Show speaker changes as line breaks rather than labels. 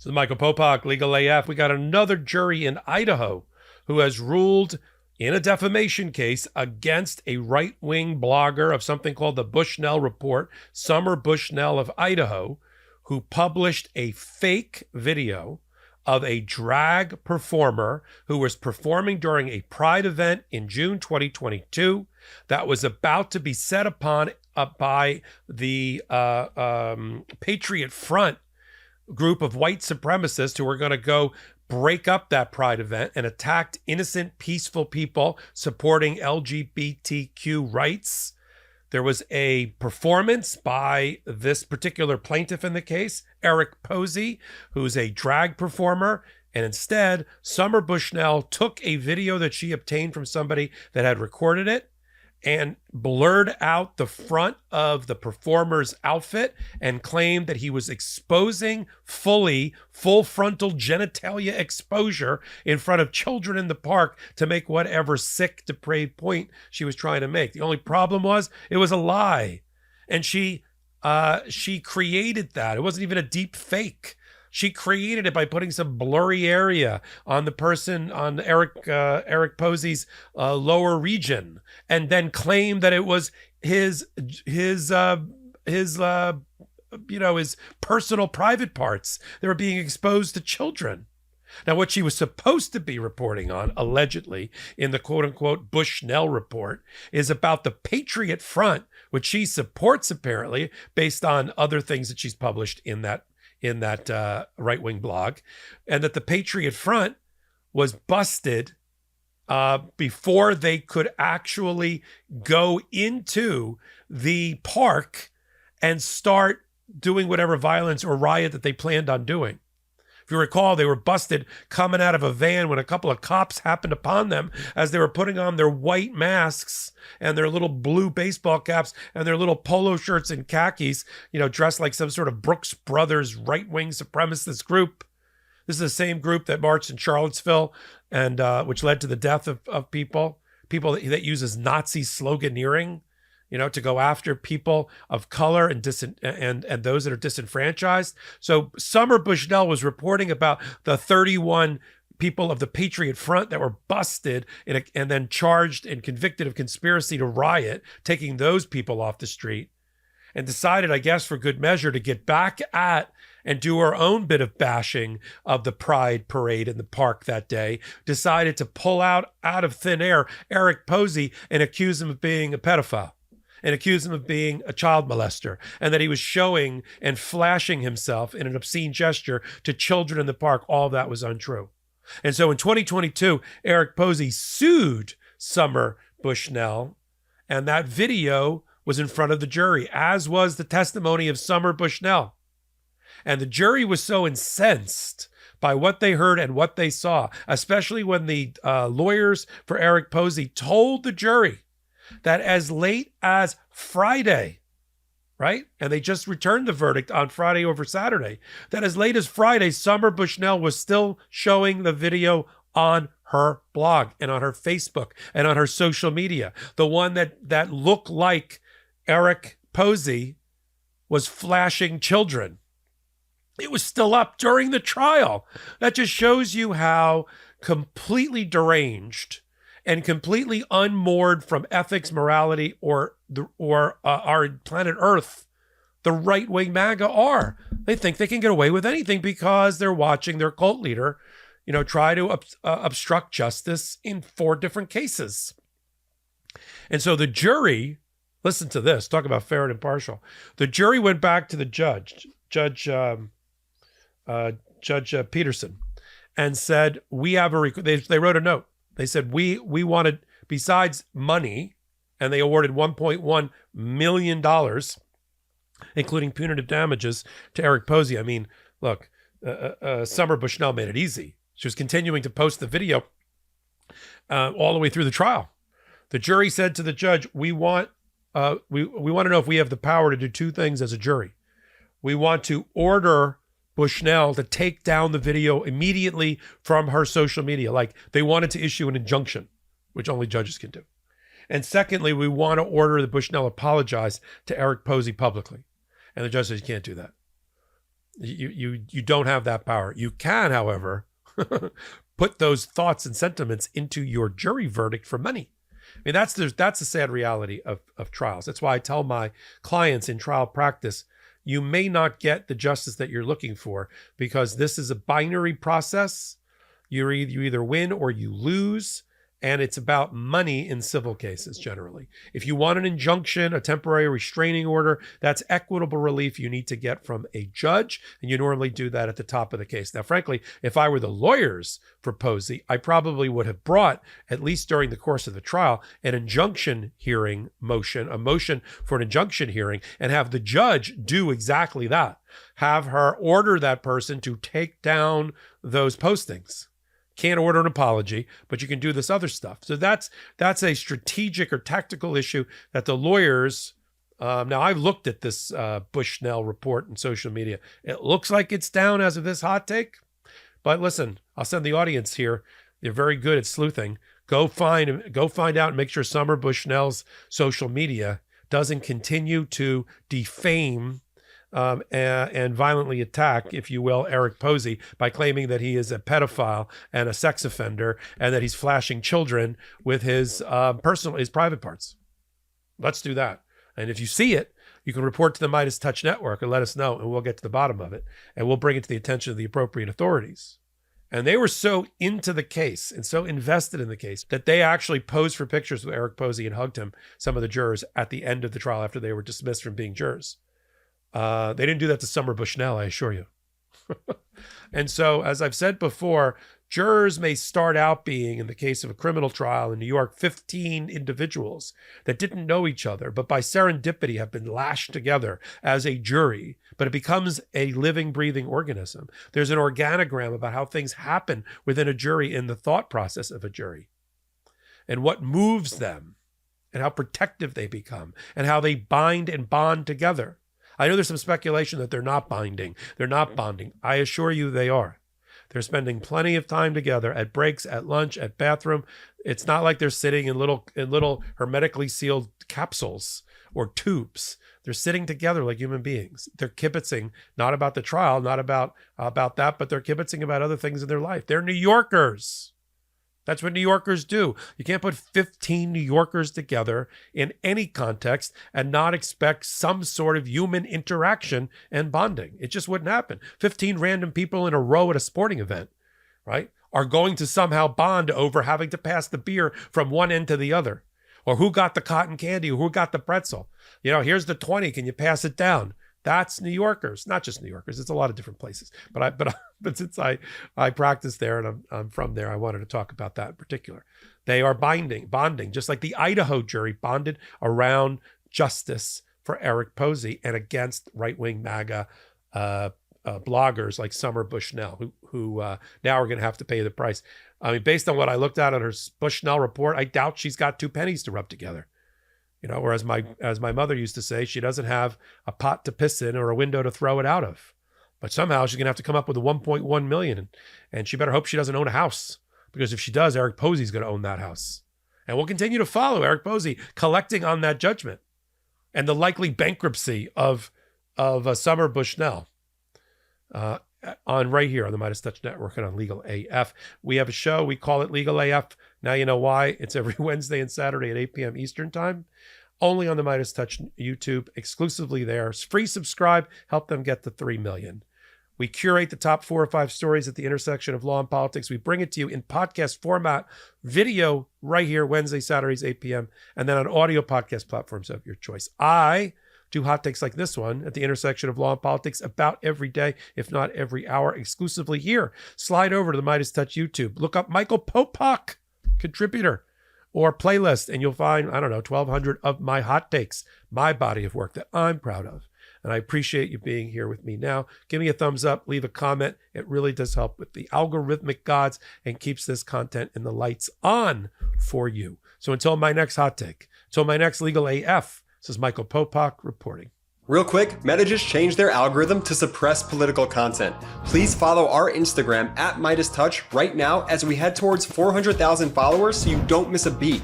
This is Michael Popok, Legal AF. We got another jury in Idaho who has ruled in a defamation case against a right-wing blogger of something called the Bushnell Report, Summer Bushnell of Idaho, who published a fake video of a drag performer who was performing during a Pride event in June 2022 that was about to be set upon by the Patriot Front group of white supremacists who were going to go break up that Pride event and attacked innocent, peaceful people supporting LGBTQ rights. There was a performance by this particular plaintiff in the case, Eric Posey, who's a drag performer. And instead, Summer Bushnell took a video that she obtained from somebody that had recorded it and blurred out the front of the performer's outfit and claimed that he was exposing full frontal genitalia exposure in front of children in the park to make whatever sick, depraved point she was trying to make. The only problem was it was a lie. And she created that. It wasn't even a deep fake. She created it by putting some blurry area on the person, on Eric Posey's lower region, and then claimed that it was his personal private parts that were being exposed to children. Now, what she was supposed to be reporting on, allegedly, in the quote-unquote Bushnell report, is about the Patriot Front, which she supports, apparently, based on other things that she's published in that right-wing blog, and that the Patriot Front was busted before they could actually go into the park and start doing whatever violence or riot that they planned on doing. If you recall, they were busted coming out of a van when a couple of cops happened upon them as they were putting on their white masks and their little blue baseball caps and their little polo shirts and khakis, dressed like some sort of Brooks Brothers right-wing supremacist group. This is the same group that marched in Charlottesville and which led to the death of people that uses Nazi sloganeering, to go after people of color and those that are disenfranchised. So Summer Bushnell was reporting about the 31 people of the Patriot Front that were busted and then charged and convicted of conspiracy to riot, taking those people off the street, and decided, I guess, for good measure, to get back at and do her own bit of bashing of the Pride parade in the park that day, decided to pull out of thin air Eric Posey and accuse him of being a pedophile, and accused him of being a child molester, and that he was showing and flashing himself in an obscene gesture to children in the park. All of that was untrue. And so in 2022, Eric Posey sued Summer Bushnell, and that video was in front of the jury, as was the testimony of Summer Bushnell. And the jury was so incensed by what they heard and what they saw, especially when the lawyers for Eric Posey told the jury that as late as Friday, right? And they just returned the verdict on Friday over Saturday, that as late as Friday, Summer Bushnell was still showing the video on her blog and on her Facebook and on her social media. The one that looked like Eric Posey was flashing children. It was still up during the trial. That just shows you how completely deranged and completely unmoored from ethics, morality, or our planet Earth, the right-wing MAGA are. They think they can get away with anything because they're watching their cult leader, try to obstruct justice in 4 different cases. And so the jury, listen to this, talk about fair and impartial. The jury went back to the Judge Peterson, and said, we have they wrote a note. They said, we wanted, besides money, and they awarded $1.1 million, including punitive damages to Eric Posey. I mean, look, Summer Bushnell made it easy. She was continuing to post the video all the way through the trial. The jury said to the judge, we want to know if we have the power to do 2 things as a jury. We want to order Bushnell to take down the video immediately from her social media. Like, they wanted to issue an injunction, which only judges can do. And secondly, we want to order that Bushnell apologize to Eric Posey publicly. And the judge says, you can't do that. You don't have that power. You can, however, put those thoughts and sentiments into your jury verdict for money. I mean, that's the sad reality of trials. That's why I tell my clients in trial practice, you may not get the justice that you're looking for, because this is a binary process. You either win or you lose. And it's about money in civil cases generally. If you want an injunction, a temporary restraining order, that's equitable relief you need to get from a judge, and you normally do that at the top of the case. Now, frankly, if I were the lawyers for Posey, I probably would have brought, at least during the course of the trial, an injunction hearing motion, a motion for an injunction hearing, and have the judge do exactly that. Have her order that person to take down those postings. Can't order an apology, but you can do this other stuff. So that's a strategic or tactical issue that the lawyers, now I've looked at this Bushnell report in social media. It looks like it's down as of this hot take, but listen, I'll send the audience here. They're very good at sleuthing. Go find out and make sure Summer Bushnell's social media doesn't continue to defame and violently attack, if you will, Eric Posey by claiming that he is a pedophile and a sex offender and that he's flashing children with his private parts. Let's do that. And if you see it, you can report to the MeidasTouch network and let us know, and we'll get to the bottom of it, and we'll bring it to the attention of the appropriate authorities. And they were so into the case and so invested in the case that they actually posed for pictures with Eric Posey and hugged him, some of the jurors, at the end of the trial after they were dismissed from being jurors. They didn't do that to Summer Bushnell, I assure you. And so, as I've said before, jurors may start out being, in the case of a criminal trial in New York, 15 individuals that didn't know each other, but by serendipity have been lashed together as a jury, but it becomes a living, breathing organism. There's an organogram about how things happen within a jury in the thought process of a jury and what moves them and how protective they become and how they bind and bond together. I know there's some speculation that they're not binding. They're not bonding. I assure you they are. They're spending plenty of time together at breaks, at lunch, at bathroom. It's not like they're sitting in little hermetically sealed capsules or tubes. They're sitting together like human beings. They're kibitzing, not about the trial, not about that, but they're kibitzing about other things in their life. They're New Yorkers. That's what New Yorkers do. You can't put 15 New Yorkers together in any context and not expect some sort of human interaction and bonding. It just wouldn't happen. 15 random people in a row at a sporting event, right, are going to somehow bond over having to pass the beer from one end to the other, or who got the cotton candy, or who got the pretzel. You know, here's the 20. Can you pass it down? That's New Yorkers, not just New Yorkers. It's a lot of different places. But since I practice there and I'm from there, I wanted to talk about that in particular. They are bonding, just like the Idaho jury bonded around justice for Eric Posey and against right-wing MAGA bloggers like Summer Bushnell, who now are going to have to pay the price. I mean, based on what I looked at on her Bushnell report, I doubt she's got two pennies to rub together. You know, or as my mother used to say, she doesn't have a pot to piss in or a window to throw it out of. But somehow she's going to have to come up with a 1.1 million. And she better hope she doesn't own a house, because if she does, Eric Posey's going to own that house. And we'll continue to follow Eric Posey collecting on that judgment and the likely bankruptcy of Summer Bushnell on right here on the MeidasTouch Network and on Legal AF. We have a show. We call it Legal AF. Now you know why. It's every Wednesday and Saturday at 8 p.m. Eastern Time. Only on the MeidasTouch YouTube, exclusively there. Free subscribe. Help them get to 3 million. We curate the top 4 or 5 stories at the intersection of law and politics. We bring it to you in podcast format, video right here, Wednesday, Saturdays, 8 p.m., and then on audio podcast platforms of your choice. I do hot takes like this one at the intersection of law and politics about every day, if not every hour, exclusively here. Slide over to the MeidasTouch YouTube. Look up Michael Popok, contributor, or playlist, and you'll find, 1,200 of my hot takes, my body of work that I'm proud of. And I appreciate you being here with me now. Give me a thumbs up, leave a comment. It really does help with the algorithmic gods and keeps this content in the lights on for you. So until my next hot take, until my next Legal AF, this is Michael Popok reporting.
Real quick, Meta just changed their algorithm to suppress political content. Please follow our Instagram at MeidasTouch right now as we head towards 400,000 followers so you don't miss a beat.